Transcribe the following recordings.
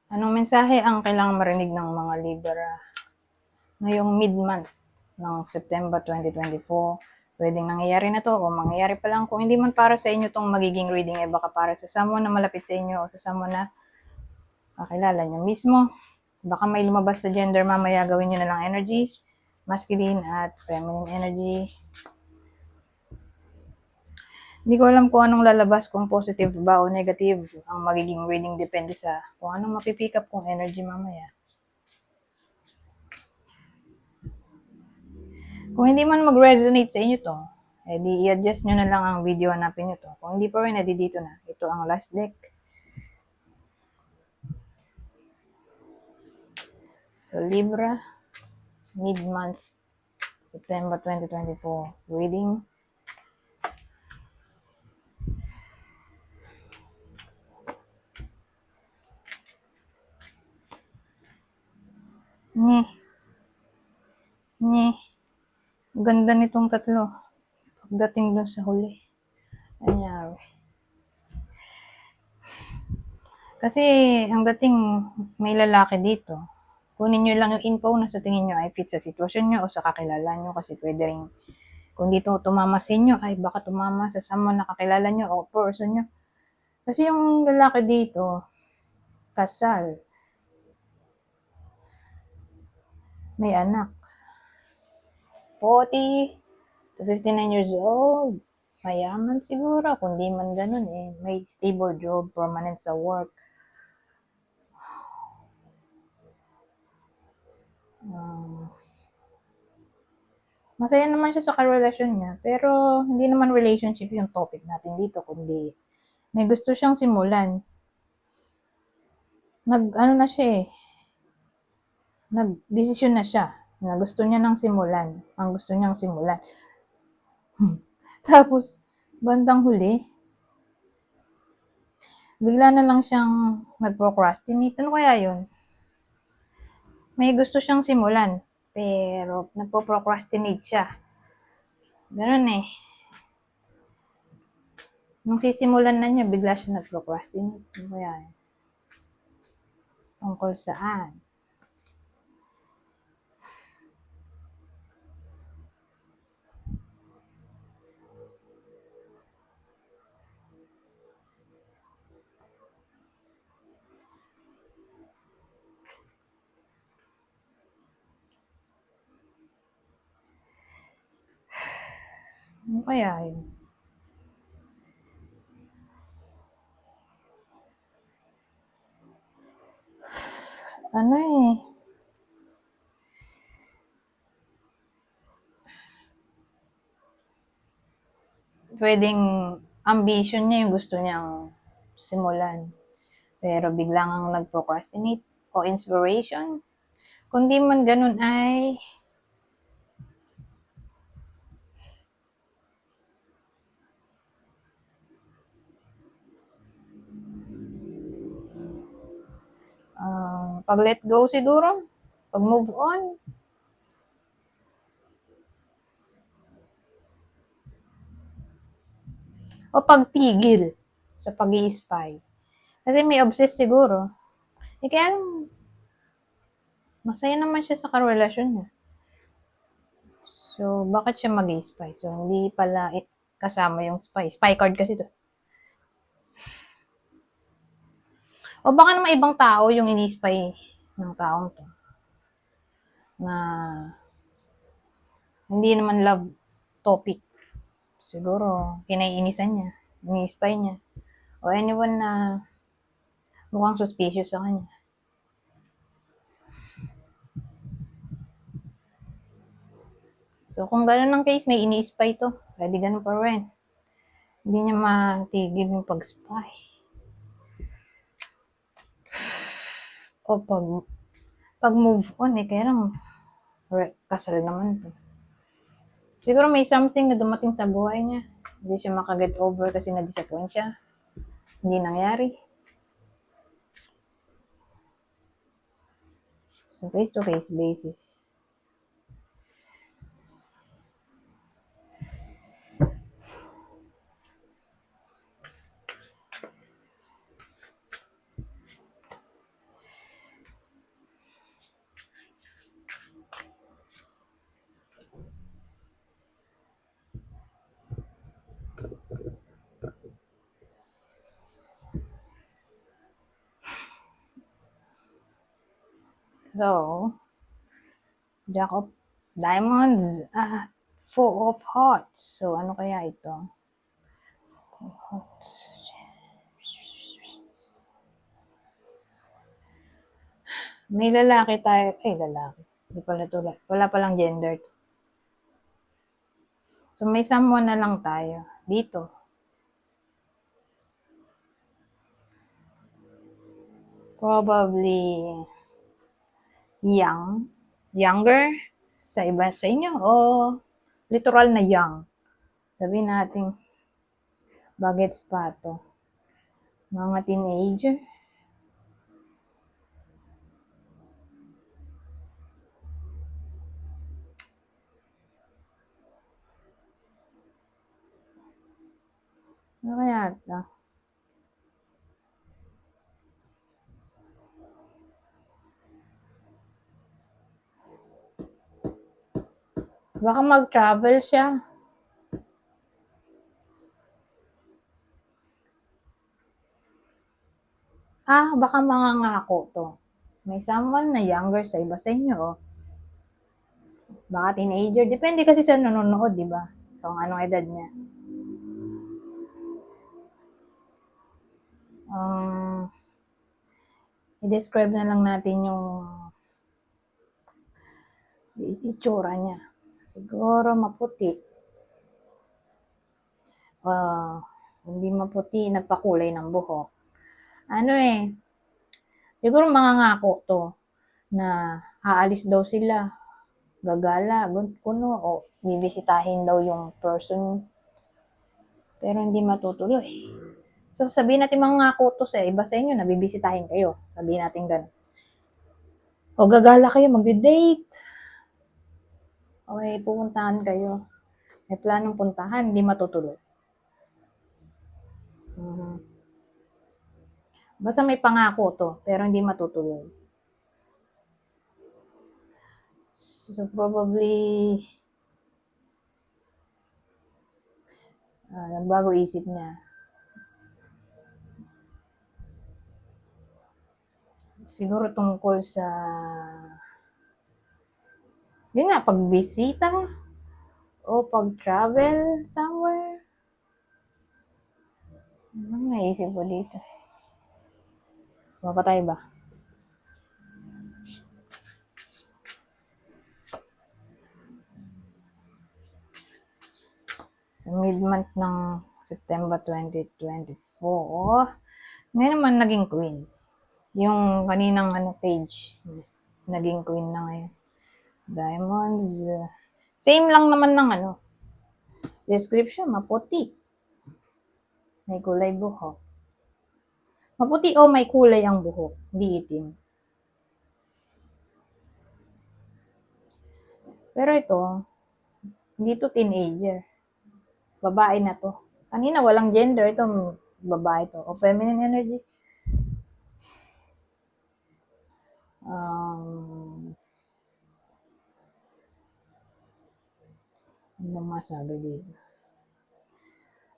Anong mensahe ang kailangang marinig ng mga Libra ngayong mid-month ng September 2024? Pwedeng nangyayari na to o mangyayari pa lang. Kung hindi man para sa inyo tong magiging reading, eh baka para sa someone na malapit sa inyo o sa someone na kakilala nyo mismo. Baka may lumabas sa gender mamaya, gawin nyo na lang energy, masculine at feminine energy. Hindi ko alam kung anong lalabas, kung positive ba o negative ang magiging reading, depende sa kung anong mapipick up kong energy mamaya. Kung hindi man mag-resonate sa inyo to, edi i-adjust nyo na lang ang video, hanapin nyo to. Kung hindi pa rin, edi dito na. Ito ang last deck. So, Libra, mid-month, September 2024, reading. Ganda nitong tatlo. Pagdating dun sa huli. Anyari. Kasi, ang dating may lalaki dito. Kunin nyo lang yung info na sa tingin nyo ay fit sa sitwasyon nyo o sa kakilala nyo. Kasi pwede rin, kung dito tumama sa inyo, ay baka tumama sa someone na kakilala nyo o person nyo. Kasi yung lalaki dito, kasal, may anak, 40 to 59 years old, mayaman siguro, kung di man ganun eh, may stable job, permanent sa work. Masaya naman siya sa karelasyon niya, pero hindi naman relationship yung topic natin dito, kundi may gusto siyang simulan. Ano na siya eh, nag-desisyon na siya na gusto niya nang simulan, ang gusto niyang simulan. Tapos, bandang huli, bigla na lang siyang nag-procrastinate. Ano kaya yun? May gusto siyang simulan, pero nagpo-procrastinate siya. Ganun eh. Nung sisimulan na niya, bigla siya nag-procrastinate. Ano kaya yun? Tungkol saan? Ano kaya yun? Ano eh, pwedeng ambition niya yung gusto niyang simulan. Pero biglang ang nag-procrastinate o inspiration. Kung di man ganun ay pag let go siguro, pag move on. O pagtigil sa pag-i-spy. Kasi may obsess siguro. Eh kaya masaya naman siya sa karelasyon niya. So, bakit siya mag-i-spy? So, hindi pala kasama yung spy. Spy card kasi to. O baka naman ibang tao yung ini-spy ng taong to. Na hindi naman love topic. Siguro, kinaiinisan niya. Ini-spy niya. O anyone na mukhang suspicious sa kanya. So, kung gano'n ang case, may ini-spy to. Pwede ganun pa rin. Hindi niya matigil yung pag-spy. O pag move on eh, kaya lang kasal naman to. Siguro may something na dumating sa buhay niya. Hindi siya makaget over kasi na-disappoint siya. Hindi nangyari. So, face-to-face basis. So, Jack of Diamonds, Four of Hearts. So, ano kaya ito? Hearts. May lalaki tayo. Lalaki. Hindi pala ito. Wala palang gender. So, may someone na lang tayo. Dito. Probably younger sa iba sa inyo o literal na young. Sabihin natin bagets pa to. Mga teenager. Ano kaya ito? Baka mag-travel siya. Baka mangangako to. May someone na younger sa iba sa inyo. Baka teenager. Depende kasi sa nanonood, di ba? Kung anong edad niya. I-describe na lang natin yung itsura niya. Siguro maputi. Hindi maputi, nagpakulay ng buhok. Siguro mangangako to na aalis daw sila, gagala, kuno, o bibisitahin daw yung person, pero hindi matutuloy. So, sabihin natin mangangako to sa iba sa inyo na bibisitahin kayo. Sabihin natin gano'n. O gagala kayo, magde-date. Okay, pupuntahan kayo. May planong puntahan, hindi matutuloy. Basta may pangako to, pero hindi matutuloy. So, probably, nagbago isip niya. Siguro tungkol sa, yun nga, pagbisita o pag-travel somewhere. Ano naisip ko dito? Mapatay ba? So, mid-month ng September 2024, ngayon naman naging queen. Yung kaninang page, naging queen na ngayon. Diamonds. Same lang naman ng description, maputi. May kulay buhok. Maputi o may kulay ang buhok, hindi itim. Pero ito, hindi to teenager. Babae na to. Kanina walang gender, ito babae to. O feminine energy. Ano masabi dito?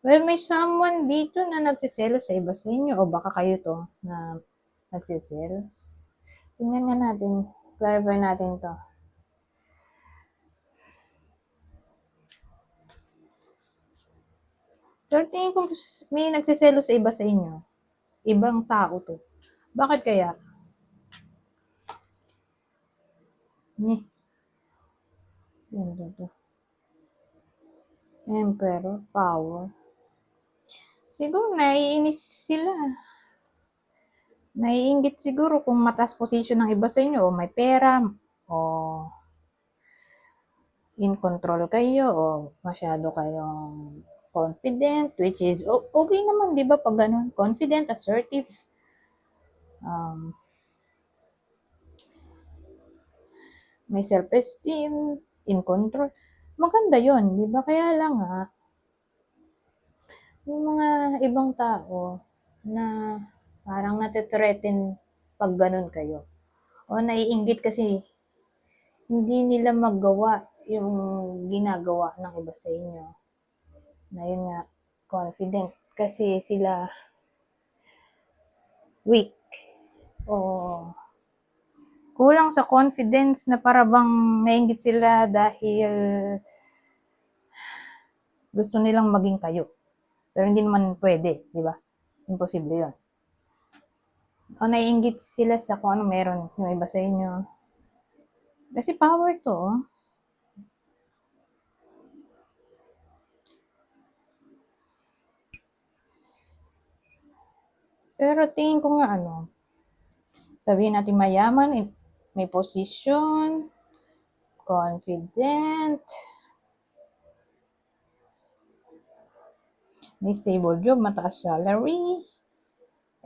Well, may someone dito na nagsiselos sa iba sa inyo. O baka kayo to na nagsiselos. Tingnan nga natin. Clarify natin to. Pero tingin ko may nagsiselos sa iba sa inyo. Ibang tao to. Bakit kaya? Yan to. Emperor, power. Siguro naiinis sila. Naiinggit siguro kung mataas position ng iba sa inyo o may pera o in control kayo o masyado kayong confident, which is okay naman, di ba, pag ganun? Confident, assertive, may self-esteem, in control. Maganda yon, di ba? Kaya lang yung mga ibang tao na parang natithreaten pag ganun kayo. O naiinggit kasi hindi nila magawa yung ginagawa ng iba sa inyo. Na yun nga, confident. Kasi sila weak. O kulang sa confidence na para bang nainggit sila dahil gusto nilang maging kayo. Pero hindi naman pwede, di ba? Imposible yun. O naiinggit sila sa kung ano meron yung iba sa inyo. Kasi power to. Pero tingin ko nga sabihin natin mayaman, may position, confident, may stable job, mataas salary,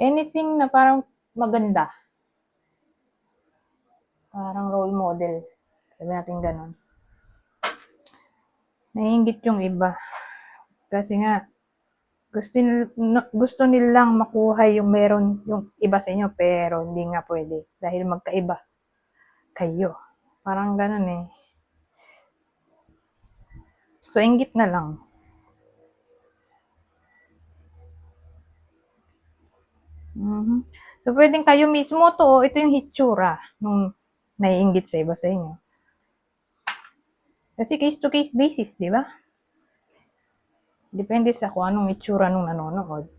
anything na parang maganda. Parang role model. Sabihin natin ganun. Naiinggit yung iba. Kasi nga, gusto nilang makuha yung meron yung iba sa inyo, pero hindi nga pwede. Dahil magkaiba kayo. Parang ganun eh. So, inggit na lang. So, pwedeng kayo mismo to, ito yung hitsura nung naiinggit sa iba sa inyo. Kasi case-to-case basis, di ba? Depende sa kung anong itsura nung nanonood.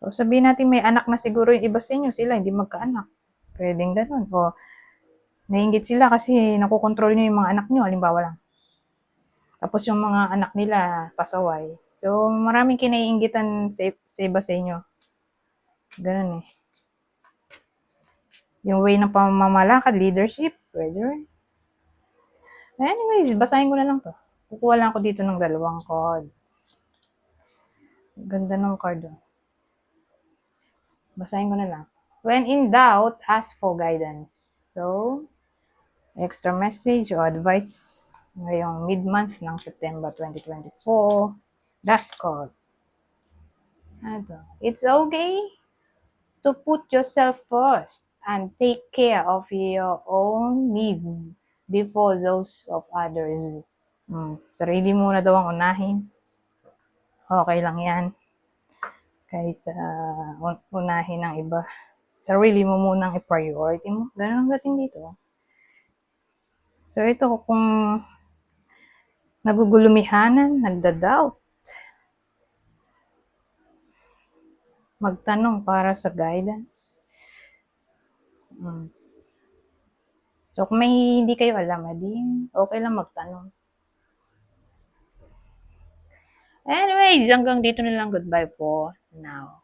So, sabihin natin may anak na siguro yung iba sa inyo, sila hindi magkaanak. Pwedeng ganun. O, naiinggit sila kasi nakokontrol nyo yung mga anak nyo, halimbawa lang. Tapos yung mga anak nila, pasaway. So, maraming kinaiinggitan sa iba sa inyo. Ganun eh. Yung way ng pamamalakad, leadership, pwede rin. Anyways, basahin ko na lang to. Kukuha lang ako dito ng 2 card. Ganda ng card. Basahin ko na lang. When in doubt, ask for guidance. So, extra message o advice ngayong mid-month ng September 2024. Last card. It's okay to put yourself first and take care of your own needs before those of others. Sarili muna daw ang unahin. Okay lang yan. Kaysa unahin ng iba. Sarili mo munang i-priority mo. Ganun ang dating dito. So ito, kung nagugulumihanan, nagda-doubt, magtanong para sa guidance. So kung may hindi kayo alam, okay lang magtanong. Anyways, hanggang dito na lang. Goodbye po now.